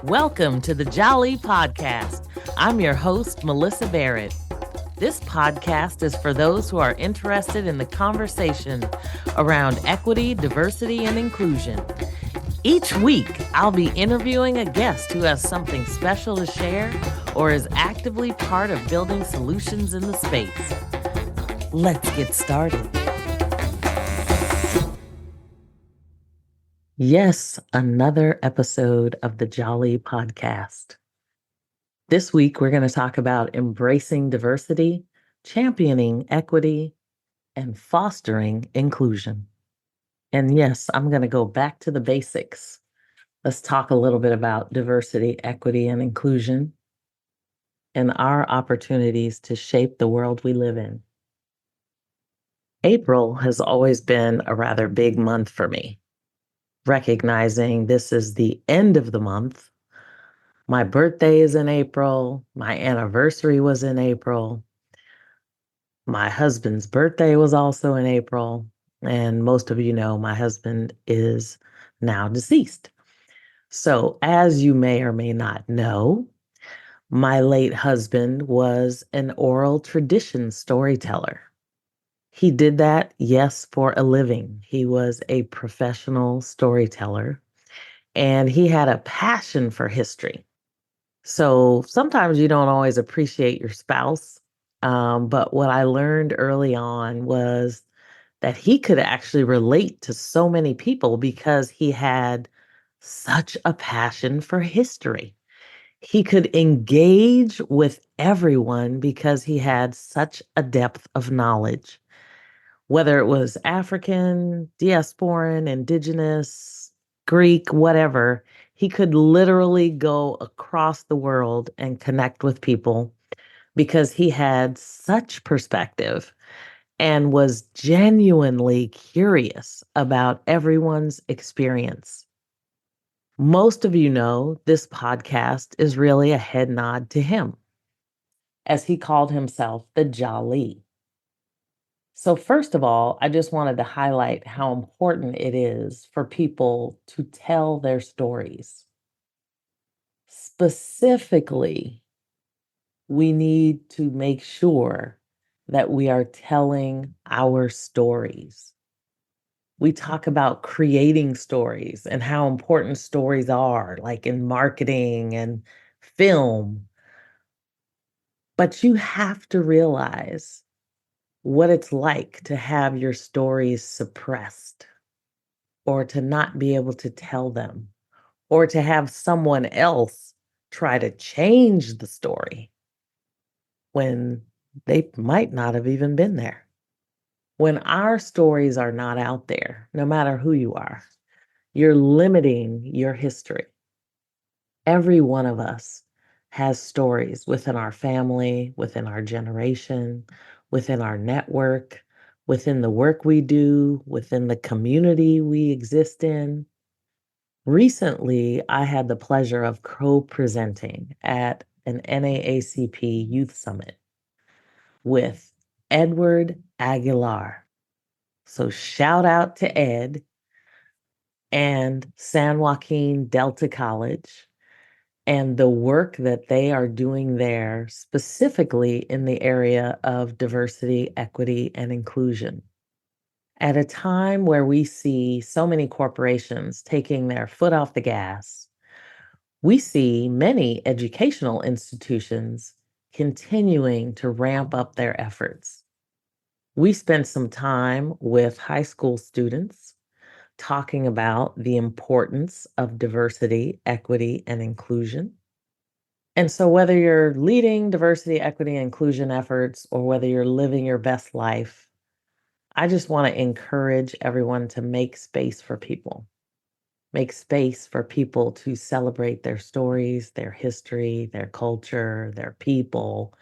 Welcome to the Jali podcast. I'm your host, Melyssa Barrett. This podcast is for those who are interested in the conversation around equity, diversity, and inclusion. Each week, I'll be interviewing a guest who has something special to share or is actively part of building solutions in the space. Let's get started. Yes, another episode of the Jali podcast. This week, we're going to talk about embracing diversity, championing equity, and fostering inclusion. And yes, I'm going to go back to the basics. Let's talk a little bit about diversity, equity, and inclusion and our opportunities to shape the world we live in. April has always been a rather big month for me, recognizing this is the end of the month. My birthday is in April. My anniversary was in April. My husband's birthday was also in April. And most of you know, my husband is now deceased. So, as you may or may not know, my late husband was an oral tradition storyteller. He did that, yes, for a living. He was a professional storyteller and he had a passion for history. So sometimes you don't always appreciate your spouse. But what I learned early on was that he could actually relate to so many people because he had such a passion for history. He could engage with everyone because he had such a depth of knowledge, whether it was African, diasporan, indigenous, Greek, whatever. He could literally go across the world and connect with people because he had such perspective and was genuinely curious about everyone's experience. Most of you know this podcast is really a head nod to him, as he called himself the Jali. So, first of all, I just wanted to highlight how important it is for people to tell their stories. Specifically, we need to make sure that we are telling our stories. We talk about creating stories and how important stories are, like in marketing and film. But you have to realize what it's like to have your stories suppressed or to not be able to tell them or to have someone else try to change the story when they might not have even been there. When our stories are not out there, no matter who you are, you're limiting your history. Every one of us has stories within our family, within our generation, within our network, within the work we do, within the community we exist in. Recently, I had the pleasure of co-presenting at an NAACP Youth Summit with Edward Aguilar. So shout out to Ed and San Joaquin Delta College and the work that they are doing there, specifically in the area of diversity, equity, and inclusion. At a time where we see so many corporations taking their foot off the gas, we see many educational institutions continuing to ramp up their efforts. We spent some time with high school students talking about the importance of diversity, equity, and inclusion. And so, whether you're leading diversity, equity, and inclusion efforts, or whether you're living your best life, I just want to encourage everyone to make space for people. Make space for people to celebrate their stories, their history, their culture, their people.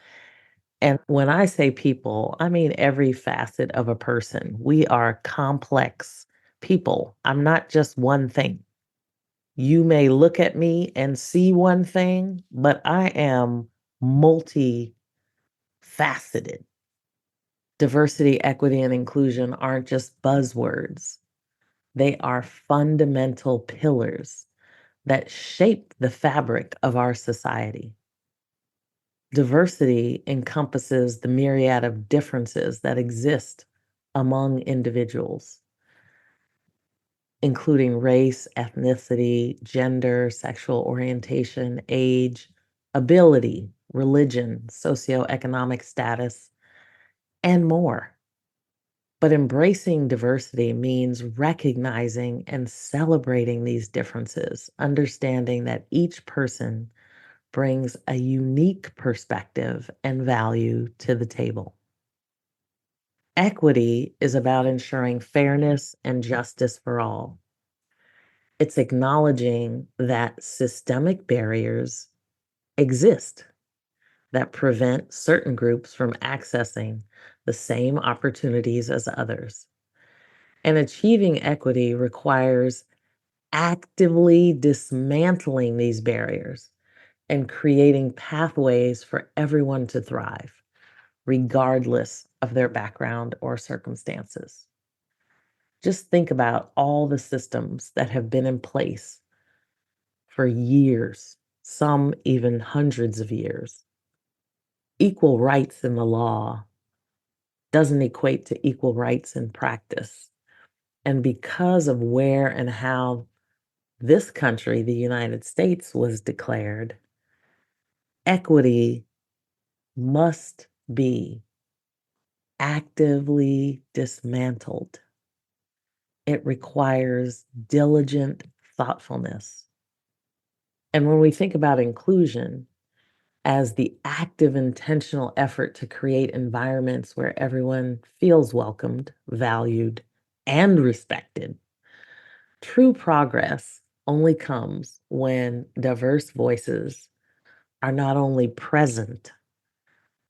And when I say people, I mean every facet of a person. We are complex people. I'm not just one thing. You may look at me and see one thing, but I am multifaceted. Diversity, equity, and inclusion aren't just buzzwords. They are fundamental pillars that shape the fabric of our society. Diversity encompasses the myriad of differences that exist among individuals, including race, ethnicity, gender, sexual orientation, age, ability, religion, socioeconomic status, and more. But embracing diversity means recognizing and celebrating these differences, understanding that each person brings a unique perspective and value to the table. Equity is about ensuring fairness and justice for all. It's acknowledging that systemic barriers exist that prevent certain groups from accessing the same opportunities as others. And achieving equity requires actively dismantling these barriers and creating pathways for everyone to thrive, regardless of their background or circumstances. Just think about all the systems that have been in place for years, some even hundreds of years. Equal rights in the law doesn't equate to equal rights in practice. And because of where and how this country, the United States, was declared, equity must be actively dismantled. It requires diligent thoughtfulness. And when we think about inclusion as the active, intentional effort to create environments where everyone feels welcomed, valued, and respected, true progress only comes when diverse voices are not only present,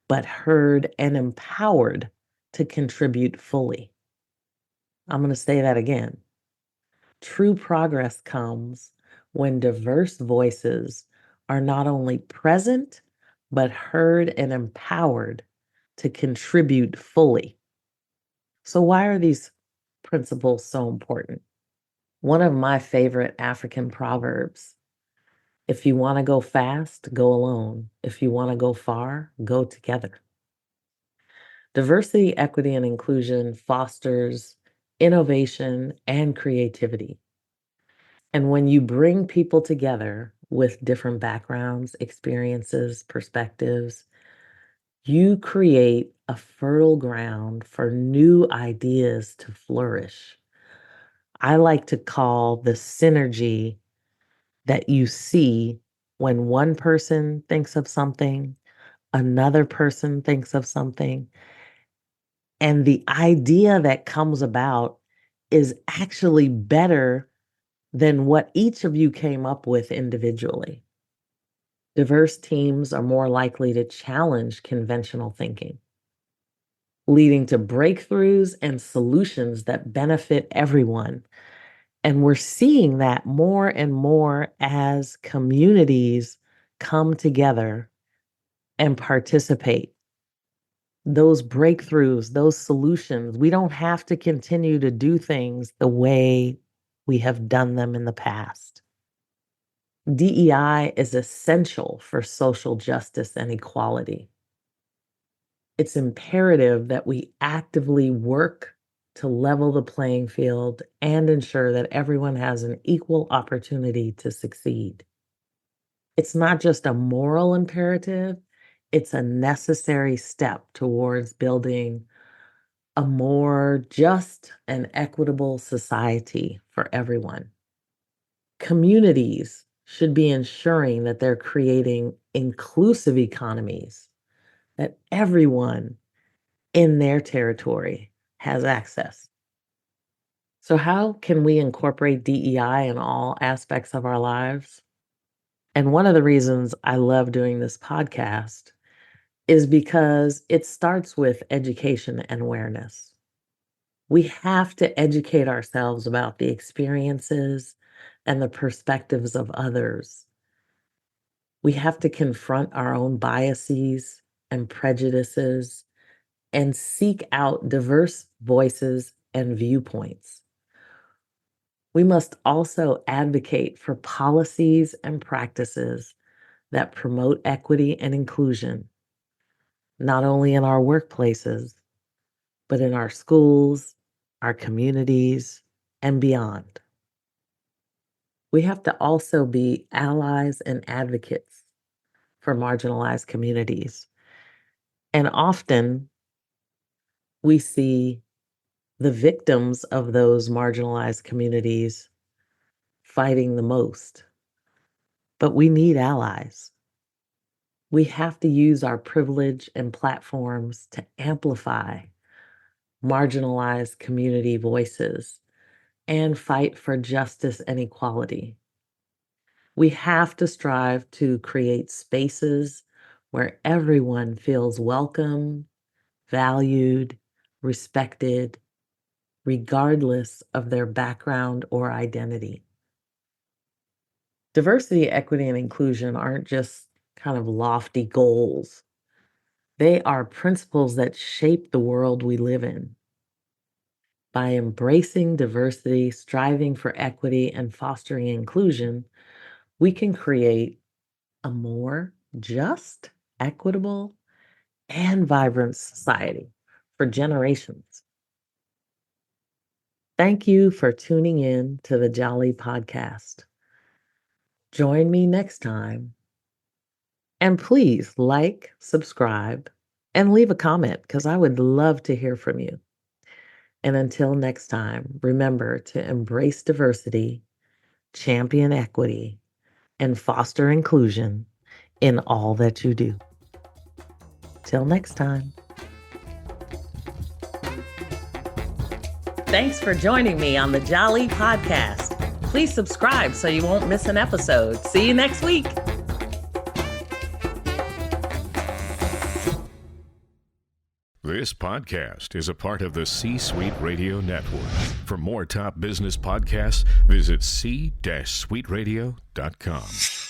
but heard and empowered to contribute fully. I'm going to say that again. True progress comes when diverse voices are not only present, but heard and empowered to contribute fully. So, why are these principles so important? One of my favorite African proverbs: if you want to go fast, go alone. If you want to go far, go together. Diversity, equity, and inclusion fosters innovation and creativity. And when you bring people together with different backgrounds, experiences, perspectives, you create a fertile ground for new ideas to flourish. I like to call the synergy that you see when one person thinks of something, another person thinks of something, and the idea that comes about is actually better than what each of you came up with individually. Diverse teams are more likely to challenge conventional thinking, leading to breakthroughs and solutions that benefit everyone. And we're seeing that more and more as communities come together and participate. Those breakthroughs, those solutions, we don't have to continue to do things the way we have done them in the past. DEI is essential for social justice and equality. It's imperative that we actively work to level the playing field and ensure that everyone has an equal opportunity to succeed. It's not just a moral imperative, it's a necessary step towards building a more just and equitable society for everyone. Communities should be ensuring that they're creating inclusive economies, that everyone in their territory has access. So, how can we incorporate DEI in all aspects of our lives? And one of the reasons I love doing this podcast is because it starts with education and awareness. We have to educate ourselves about the experiences and the perspectives of others. We have to confront our own biases and prejudices and seek out diverse voices and viewpoints. We must also advocate for policies and practices that promote equity and inclusion, not only in our workplaces, but in our schools, our communities, and beyond. We have to also be allies and advocates for marginalized communities. And often we see the victims of those marginalized communities fighting the most. But we need allies. We have to use our privilege and platforms to amplify marginalized community voices and fight for justice and equality. We have to strive to create spaces where everyone feels welcome, valued, respected, regardless of their background or identity. Diversity, equity, and inclusion aren't just kind of lofty goals. They are principles that shape the world we live in. By embracing diversity, striving for equity, and fostering inclusion, we can create a more just, equitable, and vibrant society for generations. Thank you for tuning in to the Jali podcast. Join me next time. And please like, subscribe, and leave a comment because I would love to hear from you. And until next time, remember to embrace diversity, champion equity, and foster inclusion in all that you do. Till next time. Thanks for joining me on the Jali podcast. Please subscribe so you won't miss an episode. See you next week. This podcast is a part of the C-Suite Radio Network. For more top business podcasts, visit c-suiteradio.com.